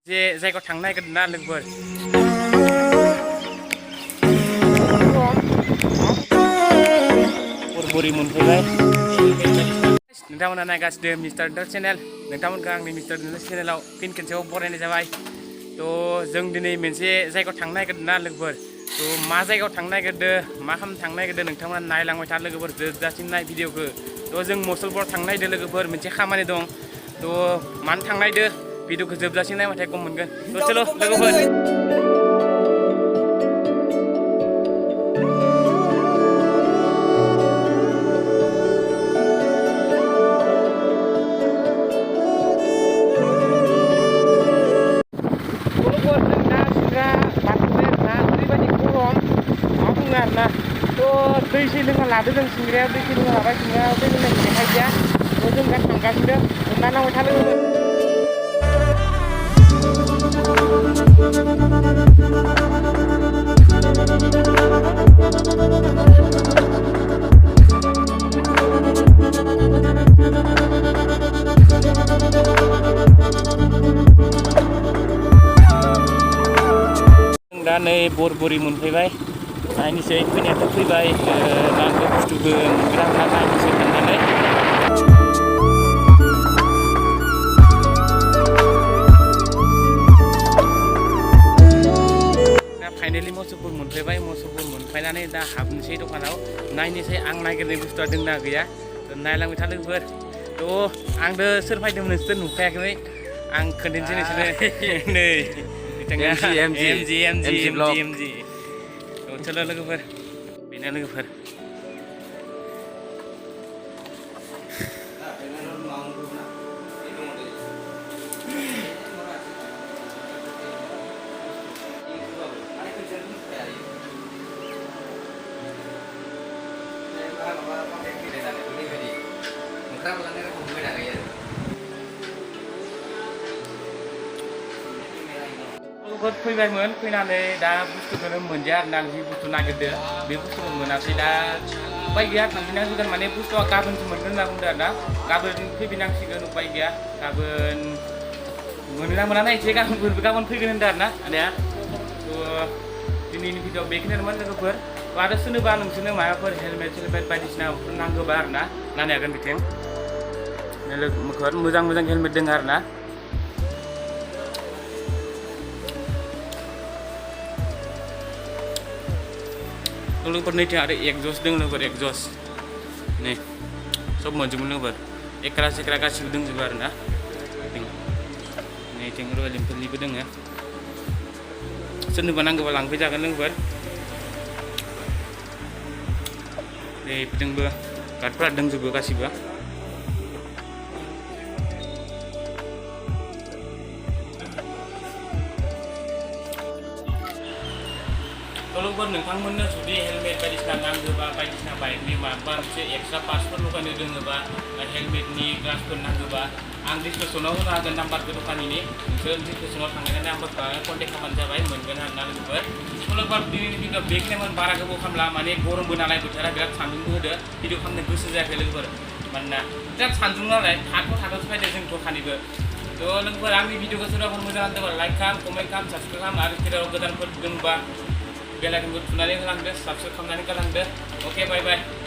जे जायगायाव थांनो नागिरदों ना लोगोफोर बोरै मोनफैबाय नोंथांमोना नायगासिनो मिस्टार डट चेनेल नोंथांमोनखौ आंनि मिस्टार डट चेनेलाव फिन खेनसेयाव बरायनाय जाबाय थ' जों दिनै मोनसे जायगायाव थांनो नागिरदों ना लोगोफोर थ' मा जायगायाव थांनो नागिरदों मा खालामनो थांनो नागिरदों नोंथांमोना नायलांबाय था लोगोफोर जोबजासिम नाय भिडिअखौ थ' जों मुसलपुराव थांनो नागिरदों लोगोफोर मोनसे खामानि दं थ' मानो थांनो नागिरदों भिडिअखौ जोबजासिम नायबाथाय गम मोनगोन थ' चलो लोगोफोर आरोना थ' दै सै लोंना लादो जों सिंग्रायाव दै सै लोंना लाबाय सिंग्रायाव दै लोंनाय देखाय गैया थ' जों दा थांगासिनो हमना नांबाय था लोगोफोर दा नै बरबरि मोनफैबाय नायनोसै फैनायाथ' फैबाय नांगौ बुस्थुखौ मोनगोन आं नायनोसै थांनानै दा फाइनालि मोसौफोर मोनफैबाय मोसौफोर मोनफैनानै दा हाबनोसै दखानाव नायनोसै आं नागिरनाय बुस्थुआ दंना गैया नायलांबाय था लोगोफोर थ' आंबो सोर फैदोंमोन नोंसोर नुखायाखै आं खोन्थानोसै नोंसोरनो नै एमजि चलो लोगोफोर बेनो लोगोफोर फैबायमोन फैनानै दा बुस्थुखौनो मोनदिया आरोना आं जि बुस्थु नागिरदो बे बुस्थुखौ मोनासै दा उपाय गैया थांफिननांसिगोन माने बुस्थुआ गाबोनसो मोनगोन होनना बुंदों आरोना गाबोन फैफिननांसिगोन उपाय गैया गाबोन मोनोना मोना नायसै गाबोन फैगोन होनदों आरोना आदाया थ' दिनैनि भिडिअ बेखिनियानोमोन लोगोफोर आरो सोरनोबा नोंसोरनो माबाफोर हेलमेट बायदिसिना नांगौबा आरोना नायनो हागोन बिथिं लोगोफोर मोजां हेलमेट दङ आरोना लोगोफोर नैथिं आरो एगजस्ट दङ लोगोफोर एगजस्ट नै सब मोनजोबो लोगोफोर एकरा सेक्रा गासिबो दंजोबो आरोना नैथिं रयेल एनफिल्डनिबो दङ सोरनोबा नांगौबा लांफैजागोन लोगोफोर नै बिथिंबो गार्डफोरा दंजोबो गासिबो लोगोफोर नोंथांमोननो जुदि हेलमेट बायदिसिना नांगौबा बायदिसिना बाइकनि माबा मोनसे एक्सट्रा पार्ट्सफोर लगायनो दोङोबा हेलमेटनि ग्लासफोर नांगौबा आं डिसक्रिपसनाव होनो हागोन नाम्बारखौ दखानिनि नोंसोर डिसक्रिपसनाव थांनानै नाम्बारखौ कन्टेक्ट खालामबानो जाबाय मोनगोन आरोना लोगोफोर लोगोफोर दिनैनि भिडिअ बेखिनिमोन बारा गोबाव खालामला माने गरमबो नालाय बोथोरा बिराद सान्दुंबो होदो भिडिअ खालामनो गोसो जायाखै लोगोफोर मानोना बिराद सान्दुं नालाय थाथ'सो फैदो जों दखानिबो थ' लोगोफोर आंनि भिडिअखौ सोरबाफोर मोजां नांदोंबा लाइक खालाम कमेन्ट खालाम साबसक्राइब खालाम आरो जेराव गोदानफोर दंबा बेलाइकनखौ थुनानै होलांदो साबस्क्राइब खालामनानै गालांदो अके बाय बाय